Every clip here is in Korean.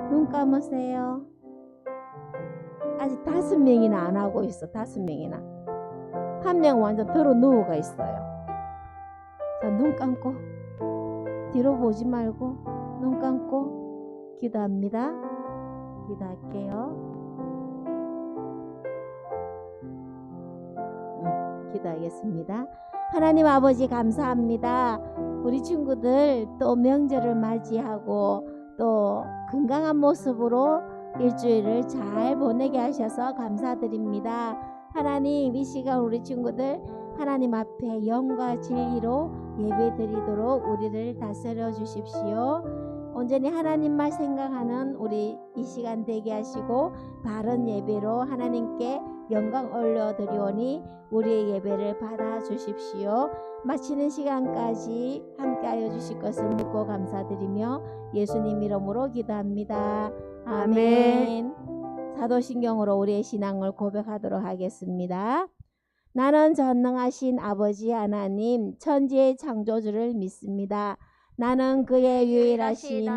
눈 감으세요. 아직 5명이나 안 하고 있어. 5명이나. 한 명 완전 들어 누워가 있어요. 자, 눈 감고 뒤로 보지 말고 눈 감고 기도합니다. 기도할게요. 기도하겠습니다. 하나님 아버지 감사합니다. 우리 친구들 또 명절을 맞이하고 또 건강한 모습으로 일주일을 잘 보내게 하셔서 감사드립니다. 하나님, 이 시간 우리 친구들 하나님 앞에 영과 진리로 예배 드리도록 우리를 다스려 주십시오. 온전히 하나님만 생각하는 우리 이 시간 되게 하시고 바른 예배로 하나님께 영광 올려드리오니 우리의 예배를 받아 주십시오. 마치는 시간까지 함께하여 주실 것을 믿고 감사드리며 예수님 이름으로 기도합니다. 아멘. 사도신경으로 우리의 신앙을 고백하도록 하겠습니다. 나는 전능하신 아버지 하나님 천지의 창조주를 믿습니다. 나는 그의 유일하신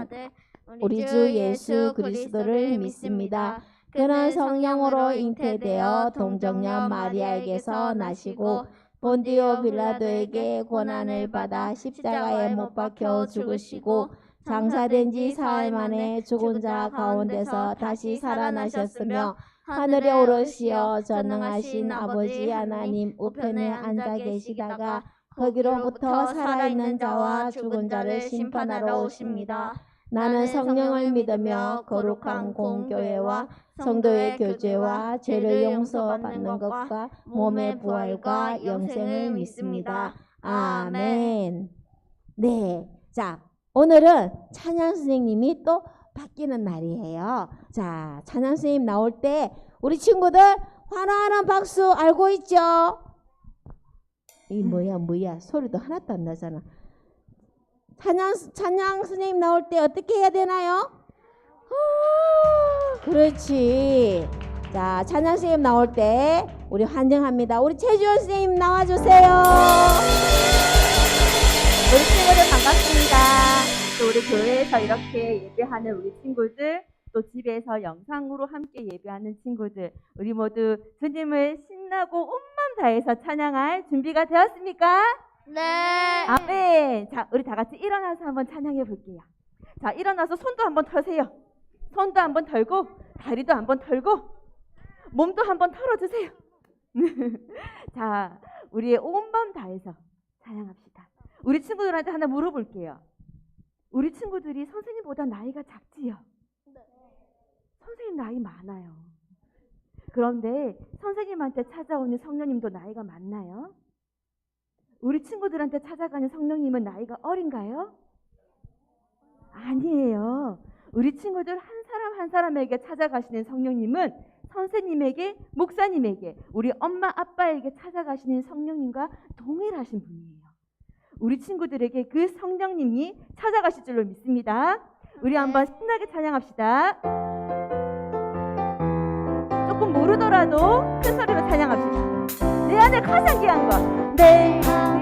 우리 주 예수 그리스도를 믿습니다. 그는 성령으로 잉태되어 동정녀 마리아에게서 나시고 본디오 빌라도에게 고난을 받아 십자가에 못 박혀 죽으시고 장사된 지 사흘 만에 죽은 자 가운데서 다시 살아나셨으며 하늘에 오르시어 전능하신 아버지 하나님 우편에 앉아 계시다가 거기로부터 살아있는 자와 죽은 자를 심판하러 오십니다. 나는 성령을 믿으며 거룩한 공교회와 성도의 교제와 죄를 용서받는 것과 몸의 부활과 영생을 믿습니다. 아멘. 네, 자 오늘은 찬양 선생님이 또 바뀌는 날이에요. 자, 찬양 선생님 나올 때 우리 친구들 환호하는 박수 알고 있죠? 이 뭐야 소리도 하나도 안 나잖아. 찬양 선생님 나올 때 어떻게 해야 되나요? 그렇지. 자, 찬양 선생님 나올 때 우리 환영합니다. 우리 최주원 선생님 나와주세요. 우리 친구들 반갑습니다. 또 우리 교회에서 이렇게 예배하는 우리 친구들, 또 집에서 영상으로 함께 예배하는 친구들, 우리 모두 주님을 신나고 온 마음 다해서 찬양할 준비가 되었습니까? 네. 아멘. 자, 우리 다 같이 일어나서 한번 찬양해 볼게요. 자, 일어나서 손도 한번 털세요. 손도 한번 털고, 다리도 한번 털고, 몸도 한번 털어주세요. 자, 우리의 온 마음 다해서 찬양합시다. 우리 친구들한테 하나 물어볼게요. 우리 친구들이 선생님보다 나이가 작지요? 선생님 나이 많아요. 그런데 선생님한테 찾아오는 성령님도 나이가 많나요? 우리 친구들한테 찾아가는 성령님은 나이가 어린가요? 아니에요. 우리 친구들 한 사람 한 사람에게 찾아가시는 성령님은 선생님에게, 목사님에게, 우리 엄마 아빠에게 찾아가시는 성령님과 동일하신 분이에요. 우리 친구들에게 그 성령님이 찾아가실 줄로 믿습니다. 우리 한번 신나게 찬양합시다. 조금 모르더라도 큰 소리로 찬양합시다. 내 안에 가장 귀한 것, 내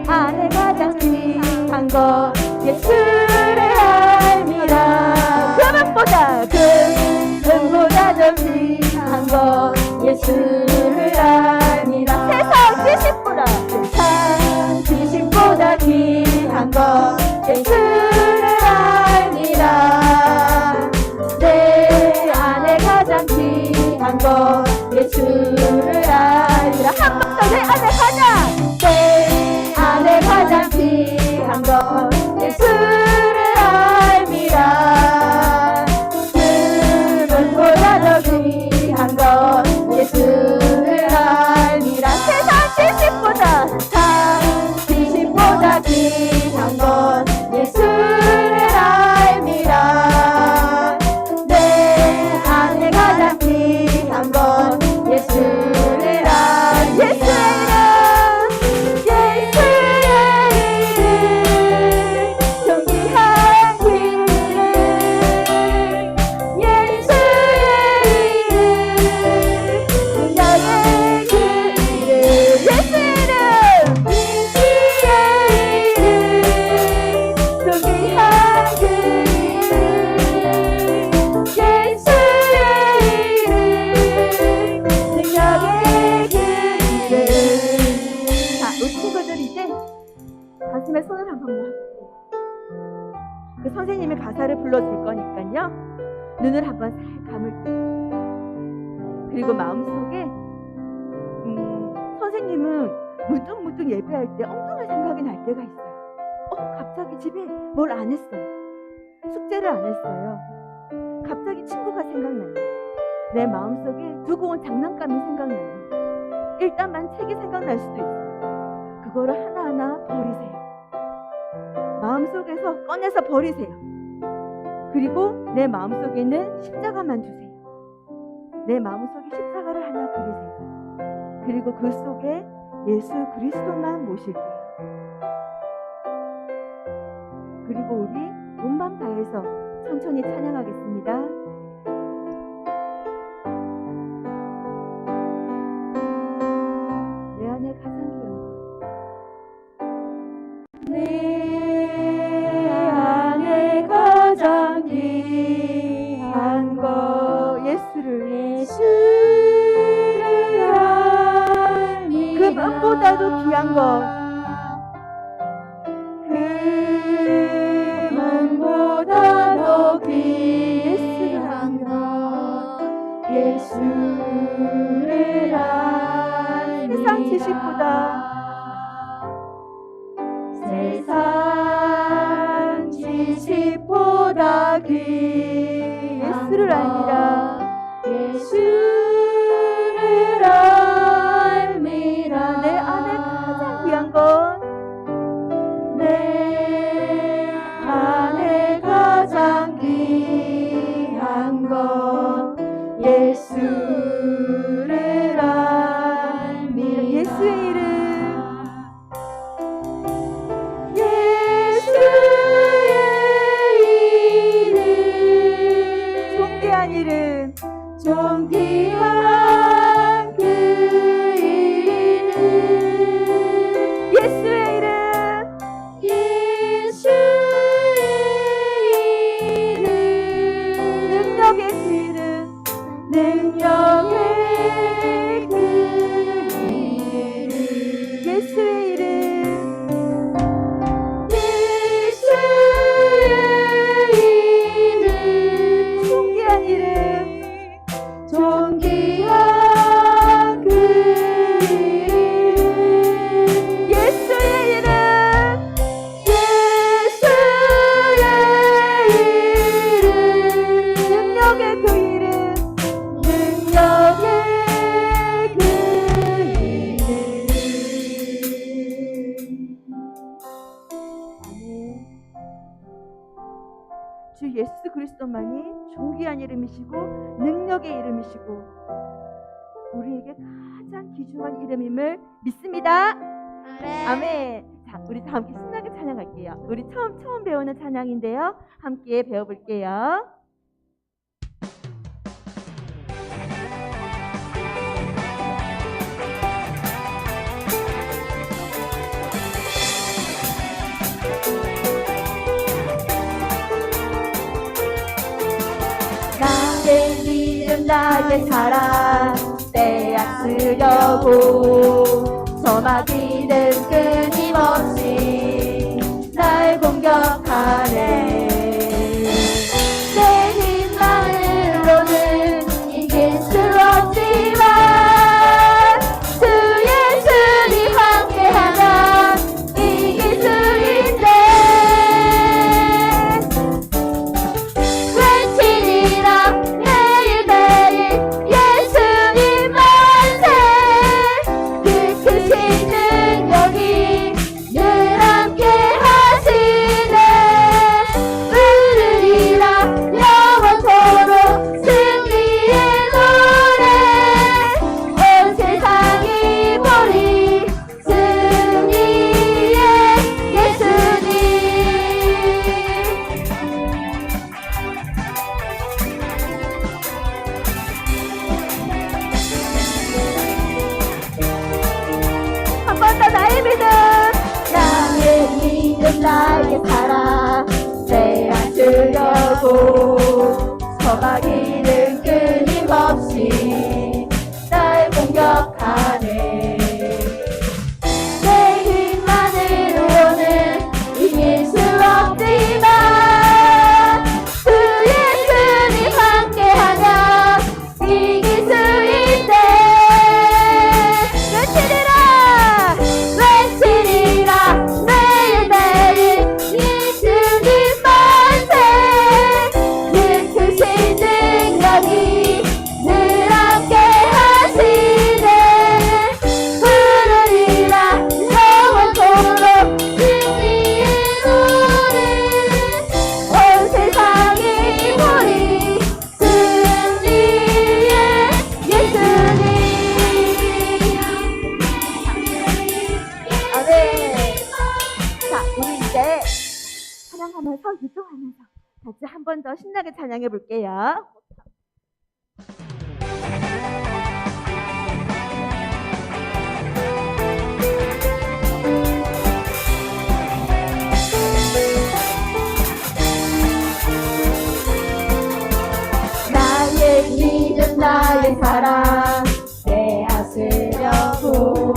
안에 가장 귀한 것 예수를 알미라. 금은보다 더 귀한 것 예수를 알미라. 세상 지식보다 귀한 것 예수를 알미라. 내 안에 가장 귀한 것 예수를 알미라. 한 번 더 내 안에 가장 귀한 것 예수를 알미라. 금은보다 더 귀한 것 예수를 알미라. 세상 지식보다 귀한 것 예수를 알미라. 내 안에 가장 귀한 것 예수를 알미라. 예수의 이름 불러줄 거니까요. 눈을 한번 살 감을게요. 그리고 마음속에 선생님은 문득문득 예배할 때 엉뚱한 생각이 날 때가 있어요. 갑자기 집에 뭘 안 했어요. 숙제를 안 했어요. 갑자기 친구가 생각나요. 내 마음속에 두고 온 장난감이 생각나요. 일단만 책이 생각날 수도 있어요. 그거를 하나하나 버리세요. 마음속에서 꺼내서 버리세요. 그리고 내 마음속에 있는 십자가만 두세요. 내 마음속에 십자가를 하나 그리세요. 그리고 그 속에 예수 그리스도만 모실게요. 그리고 우리 온 마음 다해서 천천히 찬양하겠습니다. 내 안에 가장 귀한 내 안에 가장 귀한 것 예수를 알미라. 그 무엇보다도 귀한 것, 그 무엇보다도 귀한 것 예수를 알미라. 세상 지식보다 세상 지식보다 귀한 예수를 알미라. 예수를 알미라. 내 안에 가장 귀한 것, 내 안에 가장 귀한 것 예수를 알미라. 예수의 이름, 존귀한 이름, 존귀한 그 이름 예수의 이름, 예수의 이름 능력의 그 이름, 능력의 그 이름 예수의 이름, 존귀한 이름, 존귀한 그 이름 예수의 이름, 예수의 이름 능력의 그 이름, 능력의 그 이름. 주 예수 그리스도만이 존귀한 이름이시고 능력의 이름이시고 우리에게 가장 귀중한 이름임을 믿습니다. 아멘. 자, 우리 다 함께 신나게 찬양할게요. 우리 처음 배우는 찬양인데요. 함께 배워볼게요. 나의 믿음 나의 사랑 빼앗으려고 저마귀는 끊임없이 날 공격하네. 내 힘만으로는 이길 수 없지만 주 예수님 함께하면 이길 수 있네. 외치리라 매일매일 예수님 만세. 그 크신 능력이 늘 함께 하시네. 부르리라 영원토록 승리의 노래. 온 세상이 보리 승리의 예수님. 한 번 더 나의 믿음. 나의 믿음 나의 사랑 빼앗으려고 저마귀는 끊임없이 날 공격하네. 내 힘만으로는 이길 수 없지만 주 더 신나게 찬양해 볼게요. 나의 믿음 나의 사랑 빼앗으려고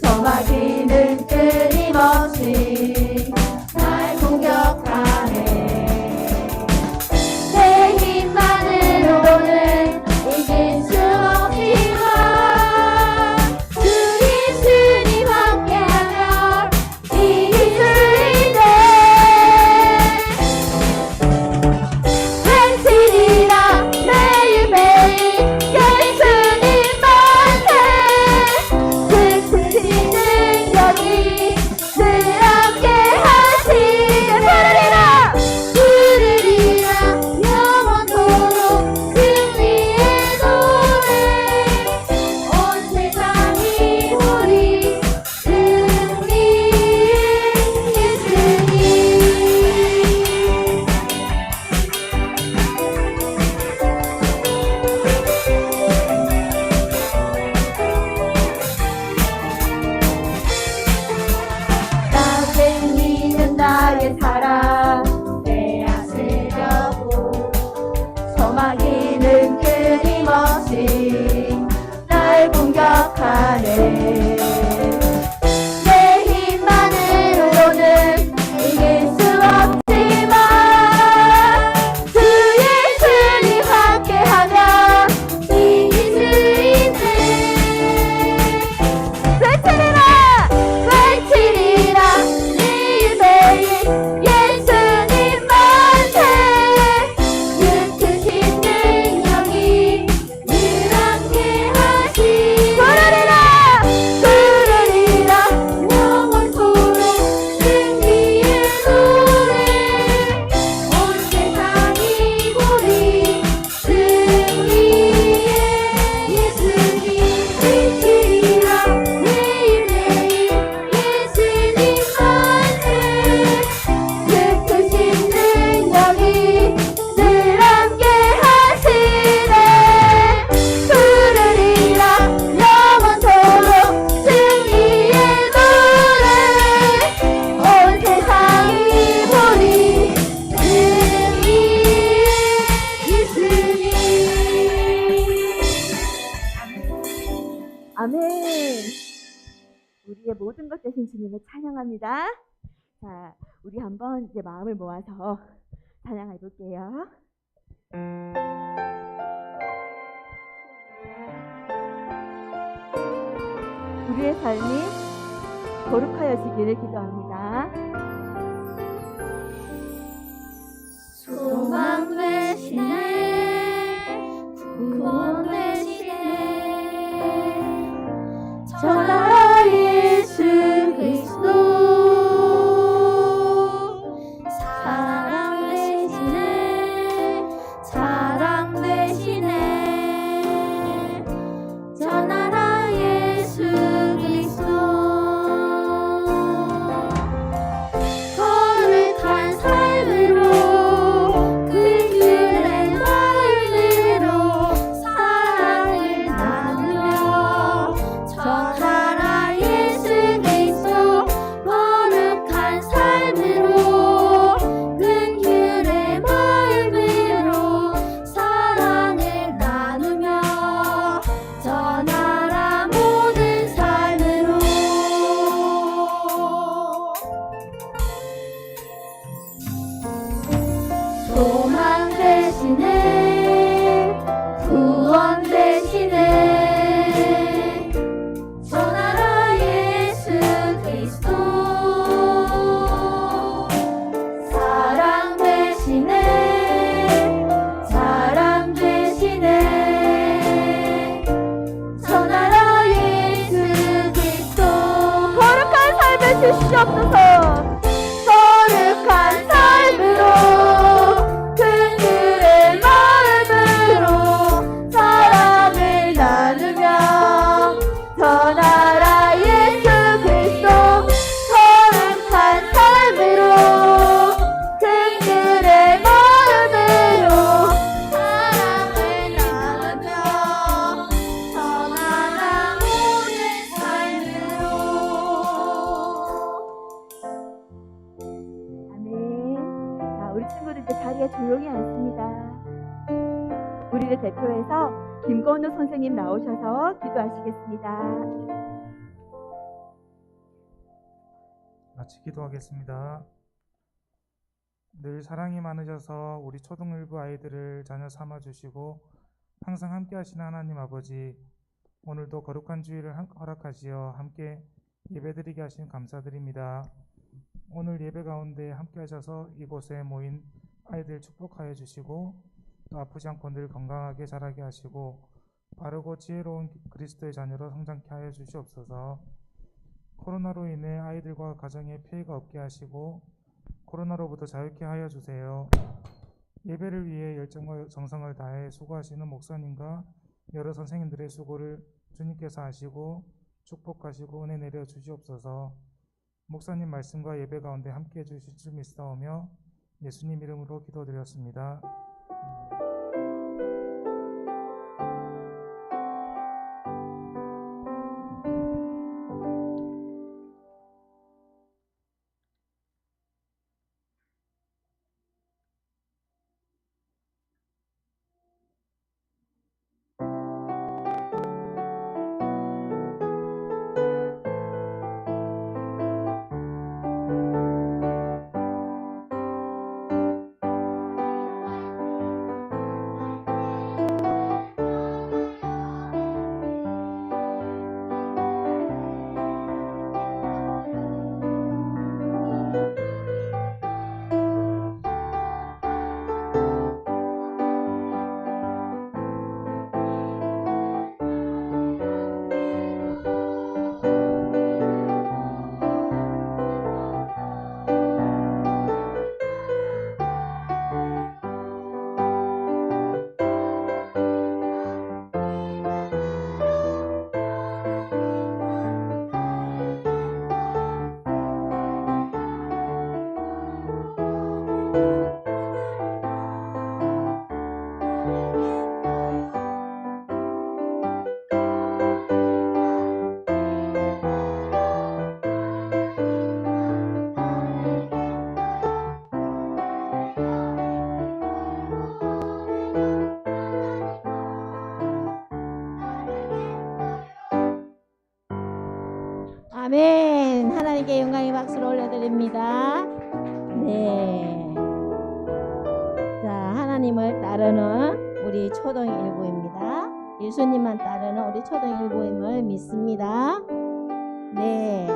저마귀는 끊임없이 날 공격하네. 내 힘만으로는 이길 수 없지만 주 예수님 함께하면 이길 수 있네. 외치리라 매일매일 예수님 만세. 그 크신 능력이 늘 함께하시네. 부르리라 영원토록 승리의 노래. 온 세상이 우리 승리의 예수님. 나의 믿음 나의 사랑 빼앗으려고 저마귀는 끊임없이 날 공격하네. 내 힘만으로는 이길 수 없지만 주 예수님 함께하면 이길 수 있네. 외치리라 외치리라 매일매일 예수님 만세. 그 크신 능력이 늘 함께하시네. 부르리라 영원토록 승리의 노래. 온 세상이 우리 승리의 예수님. 외치리라 매일매일 예수님 만세. 그 크신 능력이 늘 함께하시네. 부르리라 영원토록 승리의 노래. 온 세상이 우리 승리의 예수님. 아멘. 우리의 모든 것 되신 주님을 찬양합니다. 자, 우리 한번 이제 마음을 모아서 찬양해 볼게요. 우리의 삶이 거룩하여지기를 기도합니다. 소망 되시네 구원 되시네 저 나라 예수 그리스도 사랑 되시네 자랑 되시네 저 나라 예수 그리스도 거룩한 삶으로 그들의 마음으로 사랑을 나누며 저 나라 예수 그리스도 거룩한 삶으로 그들의 마음으로 사랑을 나누며 저 나라 모든 삶으로 소망 되시네 구원 되시네 저 나라 예수 그리스도 사랑 되시네 자랑 되시네 저 나라 예수 그리스도 거룩한 삶을 주시옵소서. 거룩한 삶으로 그들의 마음으로 사랑을 나누며 저 나라 예수 그리스도 거룩한 삶으로 그들의 마음으로 조용히 앉습니다. 우리를 대표해서 김건우 선생님 나오셔서 기도하시겠습니다. 같이 기도하겠습니다. 늘 사랑이 많으셔서 우리 초등일부 아이들을 자녀 삼아주시고 항상 함께 하시는 하나님 아버지, 오늘도 거룩한 주일을 허락하시어 함께 예배드리게 하신 감사드립니다. 오늘 예배 가운데 함께 하셔서 이곳에 모인 아이들 축복하여 주시고 또 아프지 않고 늘 건강하게 자라게 하시고 바르고 지혜로운 그리스도의 자녀로 성장케 하여 주시옵소서. 코로나로 인해 아이들과 가정에 피해가 없게 하시고 코로나로부터 자유케 하여 주세요. 예배를 위해 열정과 정성을 다해 수고하시는 목사님과 여러 선생님들의 수고를 주님께서 아시고 축복하시고 은혜 내려 주시옵소서. 목사님 말씀과 예배 가운데 함께 해주실 줄 믿사오며 예수님 이름으로 기도드렸습니다. 아멘. 하나님께 영광의 박수를 올려드립니다. 네. 자, 하나님을 따르는 우리 초등 1부입니다. 예수님만 따르는 우리 초등 1부임을 믿습니다. 네.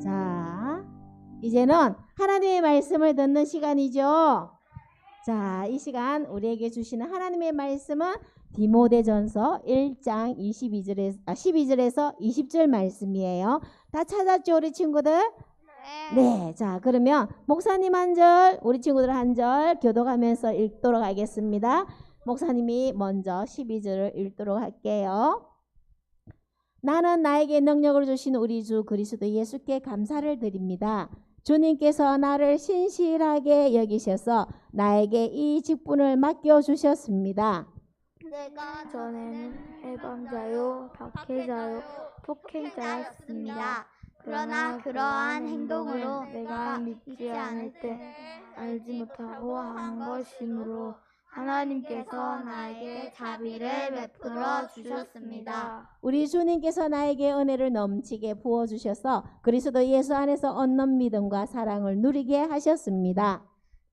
자, 이제는 하나님의 말씀을 듣는 시간이죠. 자, 이 시간 우리에게 주시는 하나님의 말씀은 디모데전서 1장 12절에서 20절 말씀이에요. 다 찾았죠, 우리 친구들? 네. 자, 그러면 목사님 한 절, 우리 친구들 한 절 교독하면서 읽도록 하겠습니다. 목사님이 먼저 12절을 읽도록 할게요. 나는 나에게 능력을 주신 우리 주 그리스도 예수께 감사를 드립니다. 주님께서 나를 신실하게 여기셔서 나에게 이 직분을 맡겨주셨습니다. 내가 전에는 해방자요, 박해자요, 폭행자였습니다. 그러나 그러한 행동으로 내가 믿지 않을 때 알지 못하고 한 것이므로 하나님께서 나에게 자비를 베풀어 주셨습니다. 우리 주님께서 나에게 은혜를 넘치게 부어주셔서 그리스도 예수 안에서 얻는 믿음과 사랑을 누리게 하셨습니다.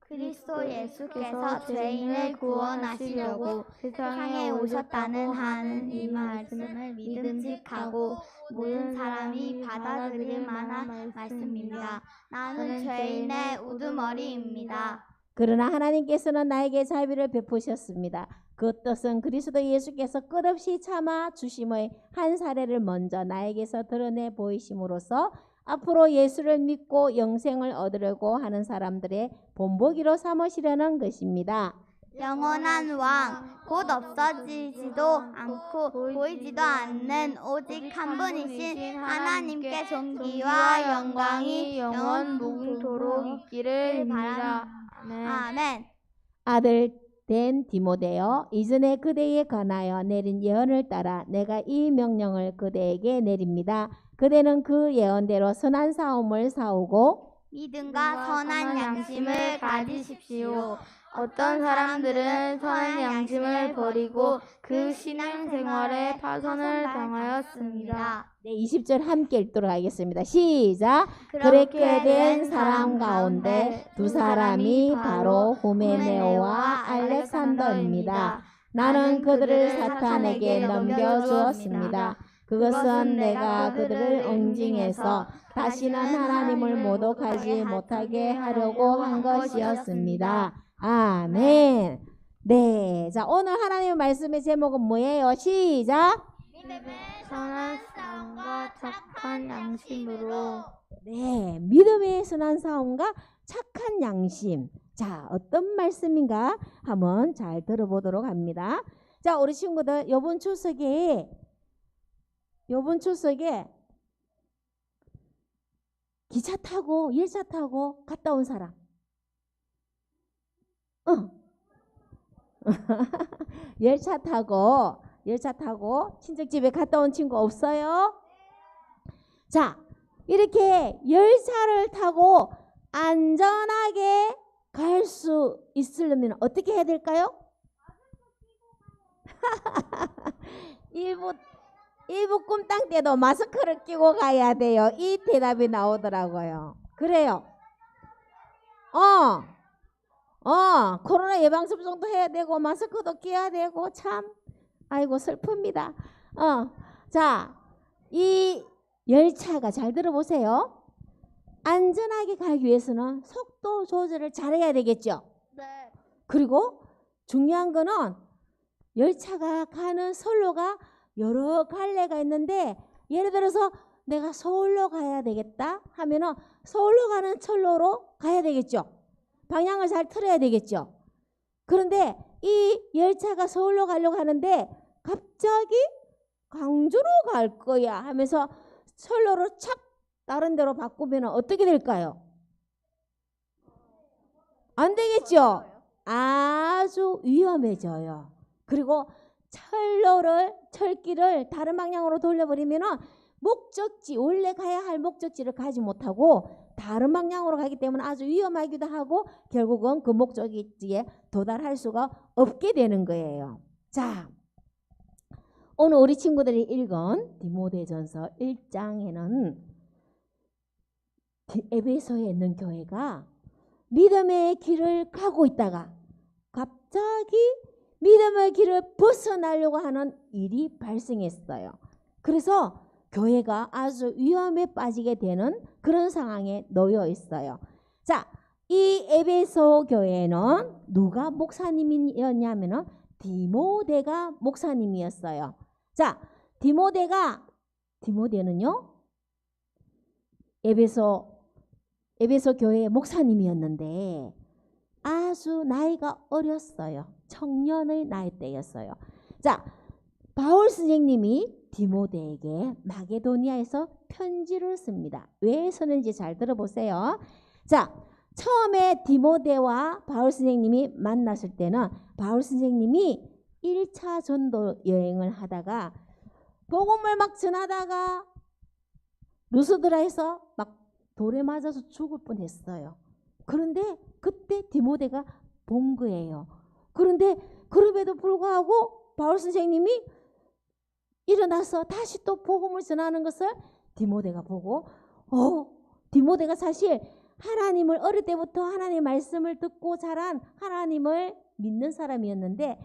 그리스도 예수께서 죄인을 구원하시려고 세상에 오셨다는 하는 이 말씀을 믿음직하고 모든 사람이 받아들일 만한 말씀입니다. 나는 죄인의 우두머리입니다. 그러나 하나님께서는 나에게 자비를 베푸셨습니다. 그 뜻은 그리스도 예수께서 끝없이 참아 주심의 한 사례를 먼저 나에게서 드러내 보이심으로써 앞으로 예수를 믿고 영생을 얻으려고 하는 사람들의 본보기로 삼으시려는 것입니다. 영원한 왕, 곧 없어지지도 않고 보이지도 않는 오직 한 분이신 하나님께 존귀와 영광이 영원 무궁토록 있기를 바랍니다. 아멘. 아들 된 디모데여, 이전에 그대에 관하여 내린 예언을 따라 내가 이 명령을 그대에게 내립니다. 그대는 그 예언대로 선한 싸움을 싸우고 믿음과 선한 양심을 가지십시오. 어떤 사람들은 선한 양심을 버리고 그 신앙생활에 파선을 당하였습니다. 네, 20절 함께 읽도록 하겠습니다. 시작. 그렇게 된 사람 가운데 두 사람이 바로 후메네오와 알렉산더입니다. 나는 그들을 사탄에게 넘겨주었습니다. 그것은 내가 그들을 응징해서 다시는 하나님을 모독하지 못하게 하려고 한 것이었습니다. 아멘. 네, 자 오늘 하나님의 말씀의 제목은 뭐예요? 시작. 선한 싸움과 착한 양심으로. 네, 믿음의 선한 싸움과 착한 양심. 자, 어떤 말씀인가 한번 잘 들어보도록 합니다. 자, 우리 친구들 요번 추석에 기차 타고 열차 타고 갔다 온 사람. 열차 타고 친척 집에 갔다 온 친구 없어요? 자, 이렇게 열차를 타고 안전하게 갈 수 있으려면 어떻게 해야 될까요? 일부 꿈땅 때도 마스크를 끼고 가야 돼요. 이 대답이 나오더라고요. 그래요. 코로나 예방접종도 해야 되고 마스크도 끼워야 되고 참 아이고 슬픕니다. 자, 이 열차가 잘 들어보세요. 안전하게 가기 위해서는 속도 조절을 잘해야 되겠죠. 네. 그리고 중요한 거는 열차가 가는 선로가 여러 갈래가 있는데 예를 들어서 내가 서울로 가야 되겠다 하면은 서울로 가는 철로로 가야 되겠죠. 방향을 잘 틀어야 되겠죠. 그런데 이 열차가 서울로 가려고 하는데 갑자기 광주로 갈 거야 하면서 철로를 착 다른 데로 바꾸면 어떻게 될까요? 안 되겠죠. 아주 위험해져요. 그리고 철길을 다른 방향으로 돌려버리면 목적지, 원래 가야 할 목적지를 가지 못하고 다른 방향으로 가기 때문에 아주 위험하기도 하고 결국은 그 목적지에 도달할 수가 없게 되는 거예요. 자, 오늘 우리 친구들이 읽은 디모데전서 1장에는 에베소에 있는 교회가 믿음의 길을 가고 있다가 갑자기 믿음의 길을 벗어나려고 하는 일이 발생했어요. 그래서 교회가 아주 위험에 빠지게 되는 그런 상황에 놓여 있어요. 자, 이 에베소 교회는 누가 목사님이었냐면은 디모데가 목사님이었어요. 자, 디모데는요 에베소 교회의 목사님이었는데 아주 나이가 어렸어요. 청년의 나이대였어요. 자, 바울 선생님이 디모데에게 마게도니아에서 편지를 씁니다. 왜 쓰는지 잘 들어보세요. 자, 처음에 디모데와 바울 선생님이 만났을 때는 바울 선생님이 1차 전도 여행을 하다가 복음을 막 전하다가 루스드라에서 막 돌에 맞아서 죽을 뻔했어요. 그런데 그때 디모데가 본 거예요. 그런데 그럼에도 불구하고 바울 선생님이 일어나서 다시 또 복음을 전하는 것을 디모데가 보고 디모데가 사실 하나님을 어릴 때부터 하나님의 말씀을 듣고 자란 하나님을 믿는 사람이었는데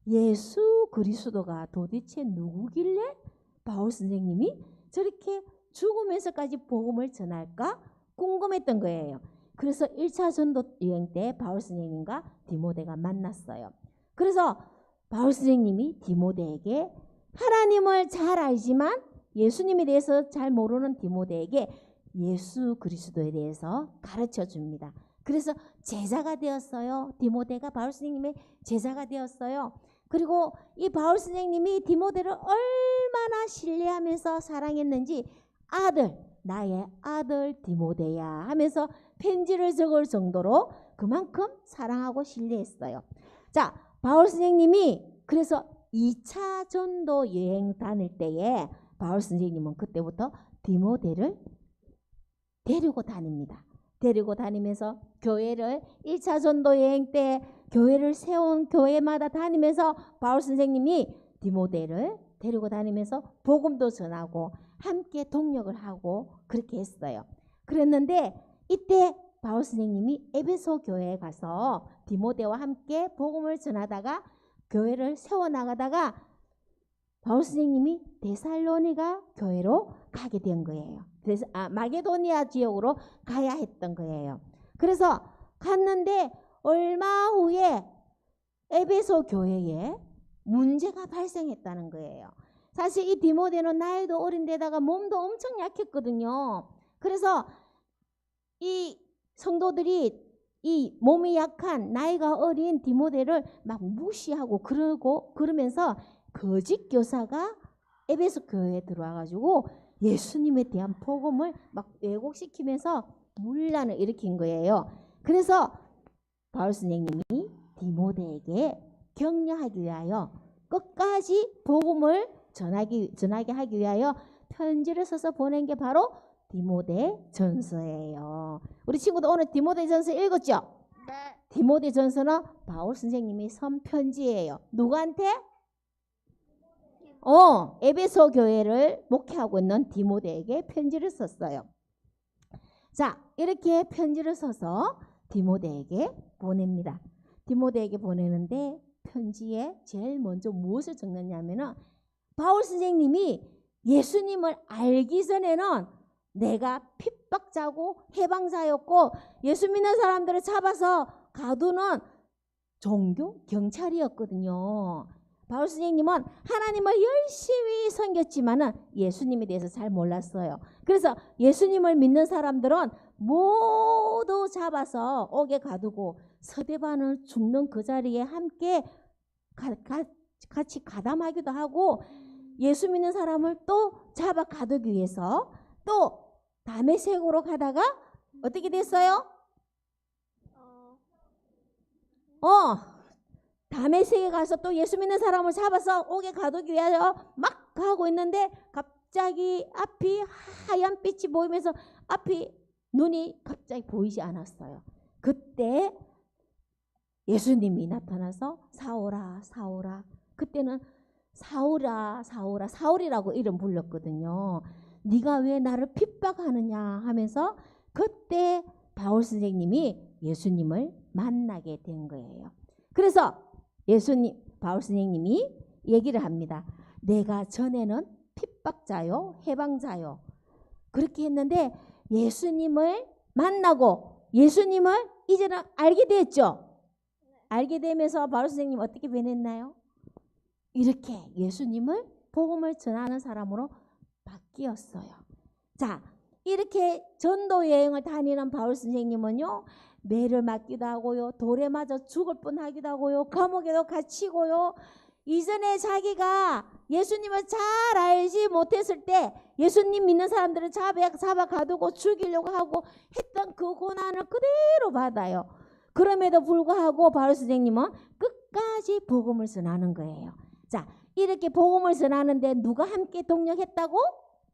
예수 그리스도가 도대체 누구길래 바울 선생님이 저렇게 죽으면서까지 복음을 전할까 궁금했던 거예요. 그래서 1차 전도 여행 때 바울 선생님과 디모데가 만났어요. 그래서 바울 선생님이 디모데에게 하나님을 잘 알지만 예수님에 대해서 잘 모르는 디모데에게 예수 그리스도에 대해서 가르쳐 줍니다. 그래서 제자가 되었어요. 디모데가 바울 선생님의 제자가 되었어요. 그리고 이 바울 선생님이 디모데를 얼마나 신뢰하면서 사랑했는지 나의 아들 디모데야 하면서 편지를 적을 정도로 그만큼 사랑하고 신뢰했어요. 자, 바울 선생님이 그래서 2차 전도 여행 다닐 때에 바울 선생님은 그때부터 디모데를 데리고 다닙니다. 데리고 다니면서 교회를 1차 전도 여행 때 교회를 세운 교회마다 다니면서 바울 선생님이 디모데를 데리고 다니면서 복음도 전하고 함께 동력을 하고 그렇게 했어요. 그랬는데 이때 바울 선생님이 에베소 교회에 가서 디모데와 함께 복음을 전하다가 교회를 세워나가다가 바울 선생님이 데살로니가 교회로 가게 된 거예요. 그래서 마게도니아 지역으로 가야 했던 거예요. 그래서 갔는데 얼마 후에 에베소 교회에 문제가 발생했다는 거예요. 사실 이 디모데는 나이도 어린데다가 몸도 엄청 약했거든요. 그래서 이 성도들이 이 몸이 약한 나이가 어린 디모데를 막 무시하고 그러면서 거짓 교사가 에베소 교회에 들어와가지고 예수님에 대한 복음을 막 왜곡시키면서 문란을 일으킨 거예요. 그래서 바울 선생님이 디모데에게 격려하기 위하여 끝까지 복음을 전하게 하기 위하여 편지를 써서 보낸 게 바로 디모데 전서예요. 우리 친구들 오늘 디모데 전서 읽었죠? 네. 디모데 전서는 바울 선생님이 쓴 편지예요. 누구한테? 에베소 교회를 목회하고 있는 디모데에게 편지를 썼어요. 자, 이렇게 편지를 써서 디모데에게 보냅니다. 디모데에게 보내는데 편지에 제일 먼저 무엇을 적느냐면은 바울 선생님이 예수님을 알기 전에는 내가 핍박자고 해방자였고 예수 믿는 사람들을 잡아서 가두는 종교 경찰이었거든요. 바울 선생님은 하나님을 열심히 섬겼지만은 예수님에 대해서 잘 몰랐어요. 그래서 예수님을 믿는 사람들은 모두 잡아서 옥에 가두고 서대반을 죽는 그 자리에 함께 같이 가담하기도 하고 예수 믿는 사람을 또 잡아 가두기 위해서 또 다메섹으로 가다가 어떻게 됐어요? 다메섹에 가서 또 예수 믿는 사람을 잡아서 옥에 가두기 위하여 막 가고 있는데 갑자기 앞이 하얀 빛이 보이면서 앞이 눈이 갑자기 보이지 않았어요. 그때 예수님이 나타나서 사울아 사울아, 그때는 사울아 사울아 사울이라고 이름 불렀거든요. 네가 왜 나를 핍박하느냐 하면서 그때 바울 선생님이 예수님을 만나게 된 거예요. 그래서 바울 선생님이 얘기를 합니다. 내가 전에는 핍박자요 해방자요 그렇게 했는데 예수님을 만나고 예수님을 이제는 알게 됐죠. 알게 되면서 바울 선생님 어떻게 변했나요? 이렇게 예수님을 복음을 전하는 사람으로 바뀌었어요. 자, 이렇게 전도 여행을 다니는 바울 선생님은요, 매를 맞기도 하고요, 돌에 맞아 죽을 뻔하기도 하고요, 감옥에도 갇히고요. 이전에 자기가 예수님을 잘 알지 못했을 때 예수님 믿는 사람들을 잡아 가두고 죽이려고 하고 했던 그 고난을 그대로 받아요. 그럼에도 불구하고 바울 선생님은 끝까지 복음을 전하는 거예요. 자, 이렇게 복음을 전하는데 누가 함께 동력했다고?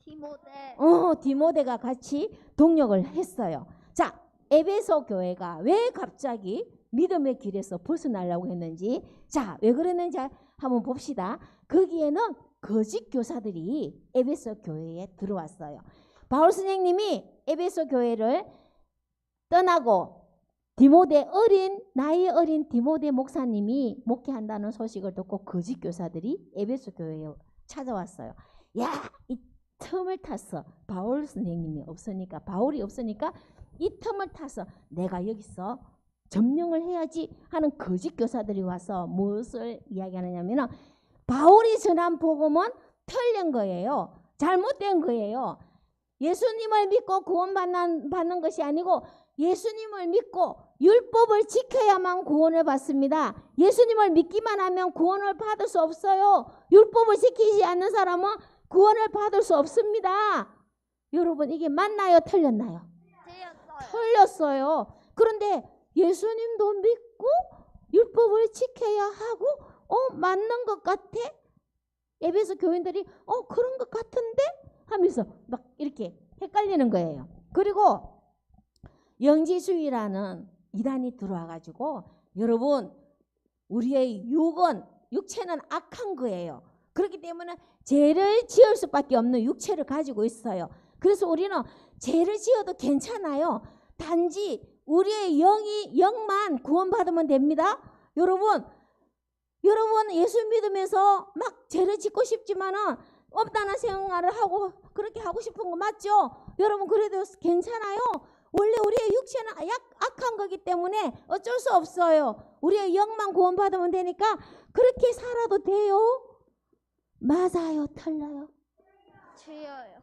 디모데. 디모데가 같이 동력을 했어요. 자, 에베소 교회가 왜 갑자기 믿음의 길에서 벗어나려고 했는지, 자, 왜 그랬는지 한번 봅시다. 거기에는 거짓 교사들이 에베소 교회에 들어왔어요. 바울 선생님이 에베소 교회를 떠나고 나이 어린 디모데 목사님이 목회한다는 소식을 듣고 거짓 교사들이 에베소 교회에 찾아왔어요. 야, 이 틈을 탔어. 바울이 없으니까 이 틈을 타서 내가 여기서 점령을 해야지 하는 거짓 교사들이 와서 무엇을 이야기하느냐면 바울이 전한 복음은 틀린 거예요. 잘못된 거예요. 예수님을 믿고 구원받는 것이 아니고 예수님을 믿고 율법을 지켜야만 구원을 받습니다. 예수님을 믿기만 하면 구원을 받을 수 없어요. 율법을 지키지 않는 사람은 구원을 받을 수 없습니다. 여러분, 이게 맞나요? 틀렸나요? 틀렸어요. 그런데 예수님도 믿고 율법을 지켜야 하고 맞는 것 같아? 에베소 교인들이 그런 것 같은데? 하면서 막 이렇게 헷갈리는 거예요. 그리고 영지주의라는 이단이 들어와가지고 여러분 우리의 육체는 악한 거예요. 그렇기 때문에 죄를 지을 수밖에 없는 육체를 가지고 있어요. 그래서 우리는 죄를 지어도 괜찮아요. 단지 우리의 영만 구원받으면 됩니다. 여러분 예수 믿으면서 막 죄를 짓고 싶지만은 엄단한 생활을 하고 그렇게 하고 싶은 거 맞죠? 여러분 그래도 괜찮아요. 원래 우리의 육체는 악한 거기 때문에 어쩔 수 없어요. 우리의 영만 구원받으면 되니까 그렇게 살아도 돼요. 맞아요, 틀려요? 틀려요.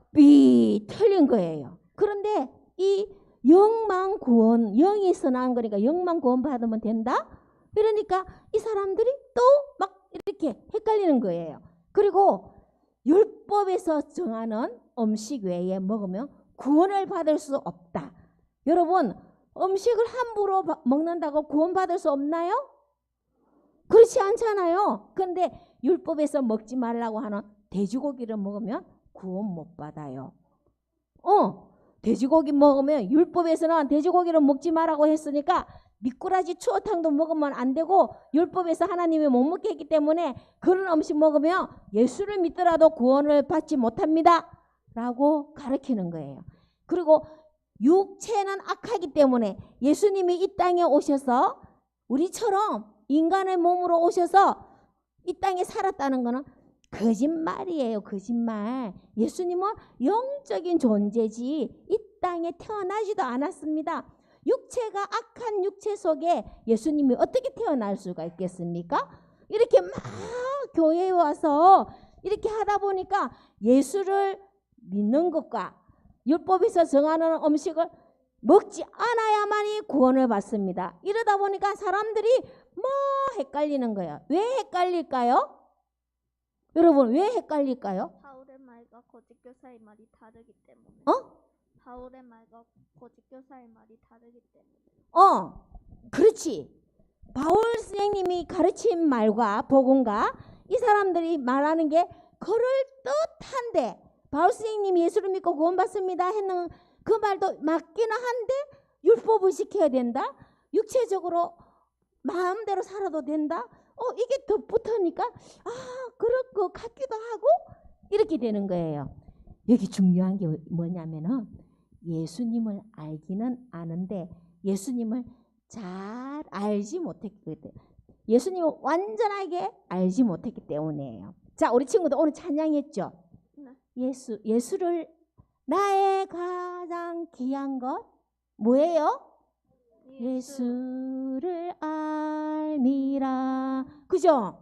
틀린 거예요. 그런데 이 영만 구원, 영에서 난 거니까 영만 구원받으면 된다? 그러니까 이 사람들이 또 막 이렇게 헷갈리는 거예요. 그리고 율법에서 정하는 음식 외에 먹으면 구원을 받을 수 없다. 여러분 음식을 함부로 먹는다고 구원받을 수 없나요? 그렇지 않잖아요. 그런데 율법에서 먹지 말라고 하는 돼지고기를 먹으면 구원 못 받아요. 돼지고기 먹으면 율법에서는 돼지고기를 먹지 말라고 했으니까 미꾸라지 추어탕도 먹으면 안 되고 율법에서 하나님이 못 먹게 했기 때문에 그런 음식 먹으면 예수를 믿더라도 구원을 받지 못합니다 라고 가르치는 거예요. 그리고 육체는 악하기 때문에 예수님이 이 땅에 오셔서 우리처럼 인간의 몸으로 오셔서 이 땅에 살았다는 거는 거짓말이에요. 거짓말. 예수님은 영적인 존재지 이 땅에 태어나지도 않았습니다. 육체가 악한 육체 속에 예수님이 어떻게 태어날 수가 있겠습니까? 이렇게 막 교회에 와서 이렇게 하다 보니까 예수를 믿는 것과 율법에서 정하는 음식을 먹지 않아야만이 구원을 받습니다. 이러다 보니까 사람들이 뭐 헷갈리는 거예요. 왜 헷갈릴까요? 여러분 왜 헷갈릴까요? 바울의 말과 거짓 교사의 말이 다르기 때문에. 바울의 말과 거짓 교사의 말이 다르기 때문에. 그렇지. 바울 선생님이 가르친 말과 복음과 이 사람들이 말하는 게 그럴듯한데 바울 선생님이 예수를 믿고 구원받습니다 했는 그 말도 맞기는 한데 율법을 지켜야 된다. 육체적으로 마음대로 살아도 된다. 이게 덧붙으니까 그럴 것 같기도 하고 이렇게 되는 거예요. 여기 중요한 게 뭐냐면은 예수님을 알기는 아는데 예수님을 잘 알지 못했거든. 예수님을 완전하게 알지 못했기 때문이에요. 자, 우리 친구들 오늘 찬양했죠? 네. 예수를 나의 가장 귀한 것 뭐예요? 예수를 알미라. 그죠?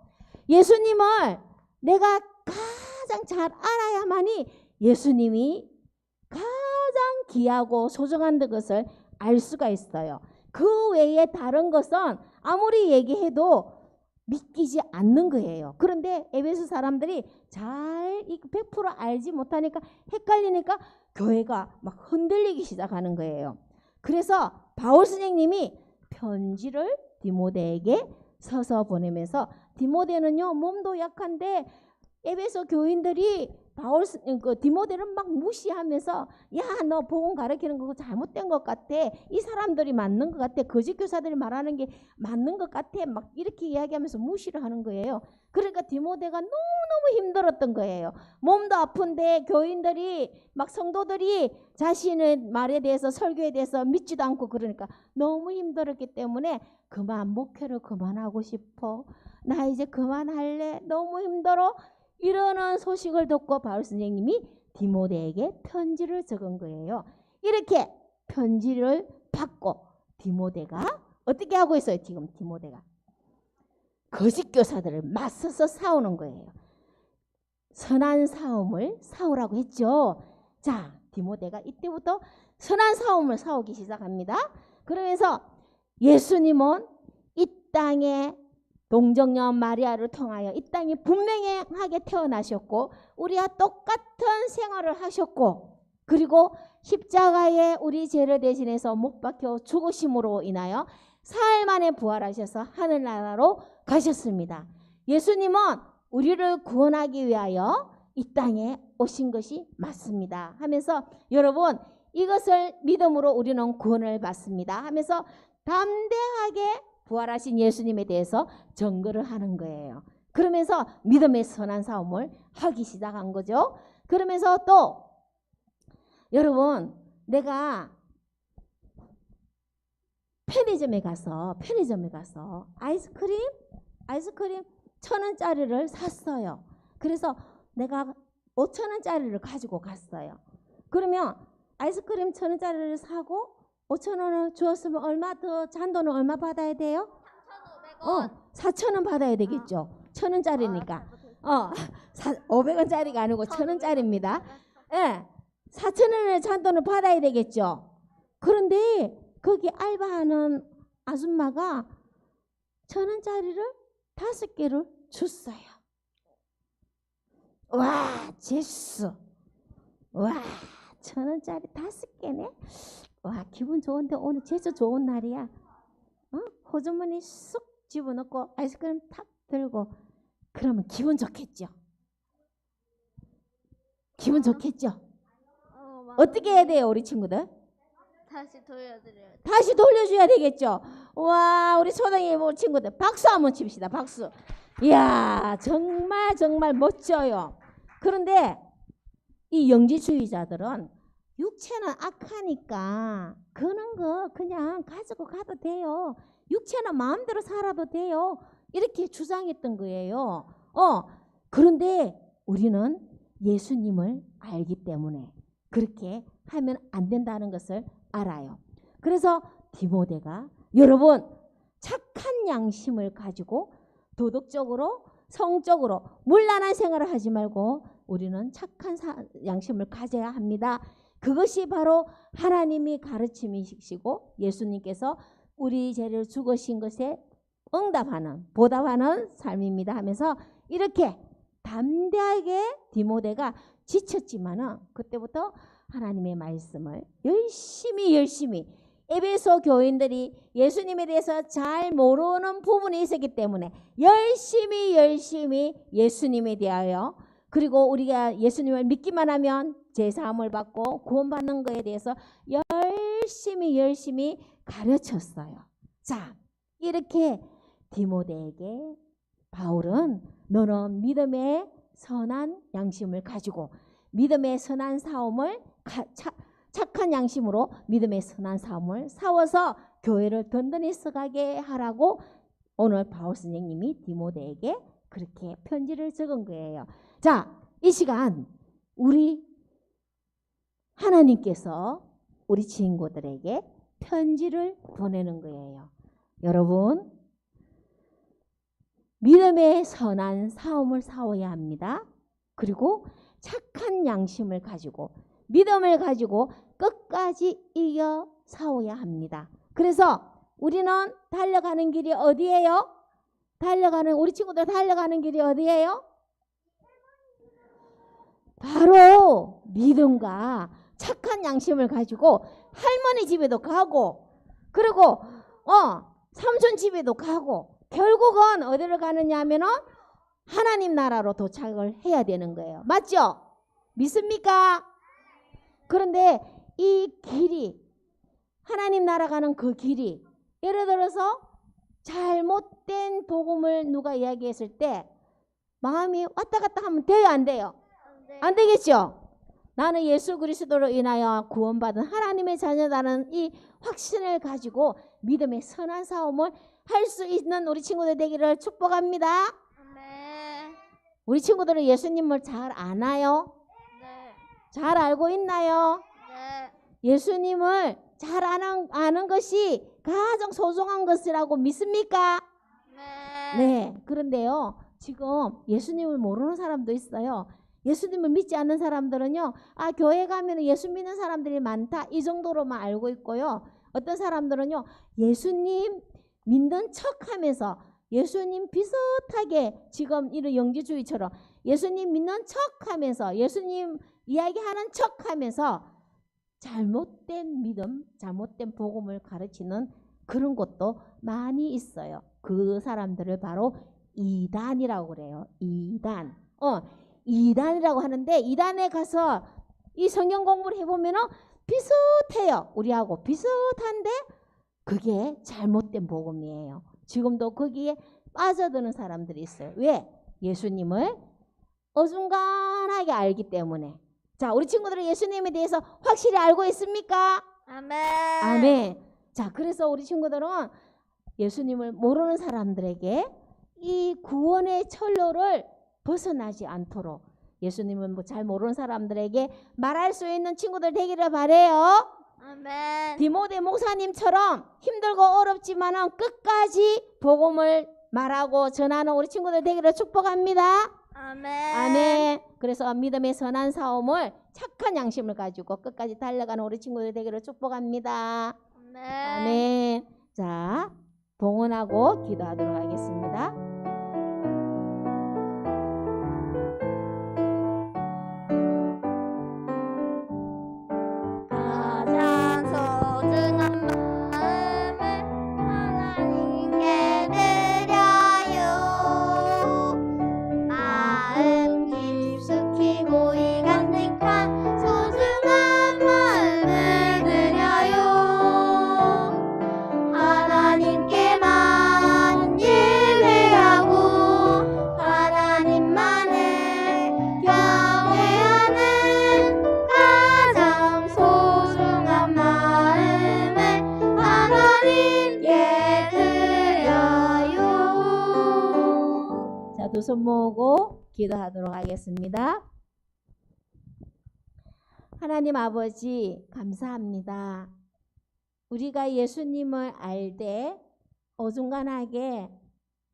예수님을 내가 가장 잘 알아야만이 예수님이 가장 귀하고 소중한 것을 알 수가 있어요. 그 외에 다른 것은 아무리 얘기해도 믿기지 않는 거예요. 그런데 에베소 사람들이 잘 100% 알지 못하니까 헷갈리니까 교회가 막 흔들리기 시작하는 거예요. 그래서 바울 선생님이 편지를 디모데에게 서서 보내면서 디모데는요 몸도 약한데 에베소 교인들이 디모데를 막 무시하면서 야 너 복음 가르치는 거 잘못된 것 같아. 이 사람들이 맞는 것 같아. 거짓 교사들이 말하는 게 맞는 것 같아. 막 이렇게 이야기하면서 무시를 하는 거예요. 그러니까 디모데가 너무너무 힘들었던 거예요. 몸도 아픈데 교인들이 막 성도들이 자신의 말에 대해서 설교에 대해서 믿지도 않고 그러니까 너무 힘들었기 때문에 목회를 그만하고 싶어. 나 이제 그만할래. 너무 힘들어. 이러는 소식을 듣고 바울 선생님이 디모데에게 편지를 적은 거예요. 이렇게 편지를 받고 디모데가 어떻게 하고 있어요? 지금 디모데가 거짓 교사들을 맞서서 싸우는 거예요. 선한 싸움을 싸우라고 했죠. 자, 디모데가 이때부터 선한 싸움을 싸우기 시작합니다. 그러면서 예수님은 이 땅에 동정녀 마리아를 통하여 이 땅에 분명하게 태어나셨고 우리와 똑같은 생활을 하셨고 그리고 십자가에 우리 죄를 대신해서 못 박혀 죽으심으로 인하여 사흘 만에 부활하셔서 하늘나라로 가셨습니다. 예수님은 우리를 구원하기 위하여 이 땅에 오신 것이 맞습니다 하면서 여러분 이것을 믿음으로 우리는 구원을 받습니다 하면서 담대하게 부활하신 예수님에 대해서 증거를 하는 거예요. 그러면서 믿음의 선한 싸움을 하기 시작한 거죠. 그러면서 또 여러분, 내가 편의점에 가서 아이스크림 1,000원짜리를 샀어요. 그래서 내가 5,000원짜리를 가지고 갔어요. 그러면 아이스크림 1,000원짜리를 사고 5,000원을 주었으면 얼마 더 잔돈은 얼마 받아야 돼요? 4,000원 받아야 되겠죠. 1,000원짜리니까. 500원짜리가 아니고 1,000원짜리입니다. 예. 4,000원의 잔돈을 받아야 되겠죠. 그런데 거기 알바하는 아줌마가 1,000원짜리를 5개를 줬어요. 와, 재수. 와, 1,000원짜리 5개네. 와, 기분 좋은데 오늘 재수 좋은 날이야. 호주머니 쑥 집어넣고 아이스크림 탁 들고 그러면 기분 좋겠죠. 기분 좋겠죠. 어떻게 해야 돼요, 우리 친구들? 다시 돌려드려요. 다시 돌려줘야 되겠죠. 와, 우리 초등학교 친구들 박수 한번 칩시다. 박수. 이야, 정말 멋져요. 그런데 이 영지주의자들은 육체는 악하니까 그런 거 그냥 가지고 가도 돼요. 육체는 마음대로 살아도 돼요. 이렇게 주장했던 거예요. 그런데 우리는 예수님을 알기 때문에 그렇게 하면 안 된다는 것을 알아요. 그래서 디모데가 여러분 착한 양심을 가지고 도덕적으로 성적으로 문란한 생활을 하지 말고 우리는 착한 양심을 가져야 합니다. 그것이 바로 하나님이 가르침이시고 예수님께서 우리 죄를 죽으신 것에 응답하는 보답하는 삶입니다 하면서 이렇게 담대하게 디모데가 지쳤지만은 그때부터 하나님의 말씀을 열심히 에베소 교인들이 예수님에 대해서 잘 모르는 부분이 있었기 때문에 열심히 예수님에 대하여 그리고 우리가 예수님을 믿기만 하면 제사함을 받고 구원받는 것에 대해서 열심히 가르쳤어요. 자, 이렇게 디모데에게 바울은 너는 믿음의 선한 양심을 가지고 믿음의 선한 싸움을 착한 양심으로 믿음의 선한 싸움을 싸워서 교회를 든든히 써가게 하라고 오늘 바울 선생님이 디모데에게 그렇게 편지를 적은 거예요. 자, 이 시간 우리 하나님께서 우리 친구들에게 편지를 보내는 거예요. 여러분, 믿음의 선한 싸움을 싸워야 합니다. 그리고 착한 양심을 가지고 믿음을 가지고 끝까지 이겨 싸워야 합니다. 그래서 우리는 달려가는 길이 어디예요? 우리 친구들 달려가는 길이 어디예요? 바로 믿음과 착한 양심을 가지고 할머니 집에도 가고 그리고 삼촌 집에도 가고 결국은 어디를 가느냐 하면은 하나님 나라로 도착을 해야 되는 거예요. 맞죠? 믿습니까? 그런데 이 길이 하나님 나라 가는 그 길이 예를 들어서 잘못된 복음을 누가 이야기했을 때 마음이 왔다 갔다 하면 돼요, 안 돼요? 안 되겠죠? 나는 예수 그리스도로 인하여 구원받은 하나님의 자녀다는 이 확신을 가지고 믿음의 선한 싸움을 할 수 있는 우리 친구들 되기를 축복합니다. 네. 우리 친구들은 예수님을 잘 아나요? 네. 잘 알고 있나요? 네. 예수님을 잘 아는 것이 가장 소중한 것이라고 믿습니까? 네. 네. 그런데요, 지금 예수님을 모르는 사람도 있어요. 예수님을 믿지 않는 사람들은요, 교회 가면 예수 믿는 사람들이 많다 이 정도로만 알고 있고요. 어떤 사람들은요, 예수님 믿는 척하면서 예수님 비슷하게 지금 이런 영지주의처럼 예수님 믿는 척하면서 예수님 이야기하는 척하면서 잘못된 믿음, 잘못된 복음을 가르치는 그런 것도 많이 있어요. 그 사람들을 바로 이단이라고 그래요. 이단. 이단이라고 하는데 이단에 가서 이 성경 공부를 해보면은 비슷해요. 우리하고 비슷한데 그게 잘못된 복음이에요. 지금도 거기에 빠져드는 사람들이 있어요. 왜? 예수님을 어중간하게 알기 때문에. 자, 우리 친구들은 예수님에 대해서 확실히 알고 있습니까? 아멘. 아멘. 자, 그래서 우리 친구들은 예수님을 모르는 사람들에게 이 구원의 철로를 벗어나지 않도록 예수님은 뭐 잘 모르는 사람들에게 말할 수 있는 친구들 되기를 바래요. 아멘. 디모데 목사님처럼 힘들고 어렵지만은 끝까지 복음을 말하고 전하는 우리 친구들 되기를 축복합니다. 아멘. 아멘. 그래서 믿음의 선한 사움을 착한 양심을 가지고 끝까지 달려가는 우리 친구들 되기를 축복합니다. 아멘. 아멘. 자, 봉헌하고 기도하도록 하겠습니다. 가장 소중한 마음을 하나님께 드려요. 마음 깊숙이 고이 간직한 소중한 마음을 드려요. 하나님께만 예배하고 하나님만을 경외하는 가장 소중한 마음을 하나님께 드려요. 자, 두 손 모으고 기도하도록 하겠습니다. 하나님 아버지 감사합니다. 우리가 예수님을 알되 어중간하게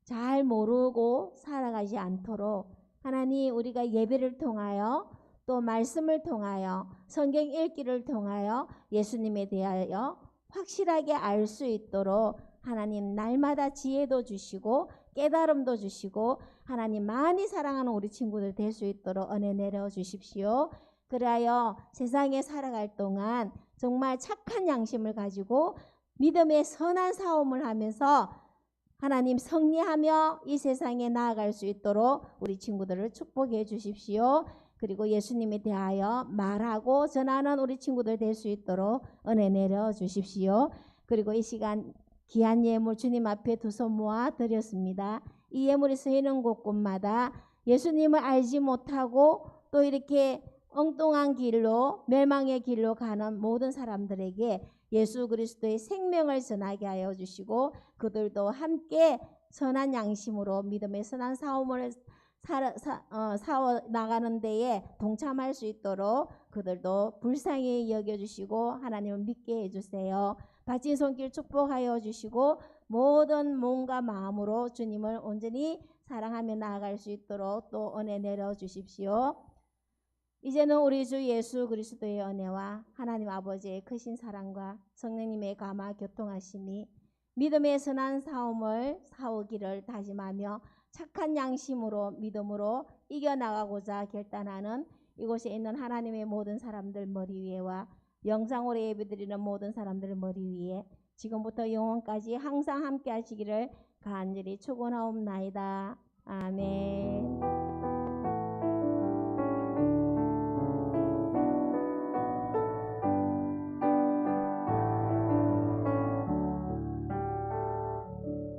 잘 모르고 살아가지 않도록 하나님 우리가 예배를 통하여 또 말씀을 통하여 성경 읽기를 통하여 예수님에 대하여 확실하게 알 수 있도록 하나님 날마다 지혜도 주시고 깨달음도 주시고 하나님 많이 사랑하는 우리 친구들 될 수 있도록 은혜 내려 주십시오. 그리하여 세상에 살아갈 동안 정말 착한 양심을 가지고 믿음의 선한 사움을 하면서 하나님 승리하며 이 세상에 나아갈 수 있도록 우리 친구들을 축복해 주십시오. 그리고 예수님에 대하여 말하고 전하는 우리 친구들 될 수 있도록 은혜 내려 주십시오. 그리고 이 시간 귀한 예물 주님 앞에 두 손 모아 드렸습니다. 이 예물이 쓰이는 곳곳마다 예수님을 알지 못하고 또 이렇게 엉뚱한 길로 멸망의 길로 가는 모든 사람들에게 예수 그리스도의 생명을 전하게 하여 주시고 그들도 함께 선한 양심으로 믿음의 선한 사움을 사워 나가는 데에 동참할 수 있도록 그들도 불쌍히 여겨주시고 하나님을 믿게 해주세요. 바친 손길 축복하여 주시고 모든 몸과 마음으로 주님을 온전히 사랑하며 나아갈 수 있도록 또 은혜 내려 주십시오. 이제는 우리 주 예수 그리스도의 은혜와 하나님 아버지의 크신 사랑과 성령님의 감화 교통하심이 믿음의 선한 사움을 사오기를 다짐하며 착한 양심으로 믿음으로 이겨나가고자 결단하는 이곳에 있는 하나님의 모든 사람들 머리 위에와 영상으로 예배드리는 모든 사람들 머리 위에 지금부터 영원까지 항상 함께 하시기를 간절히 축원하옵나이다. 아멘.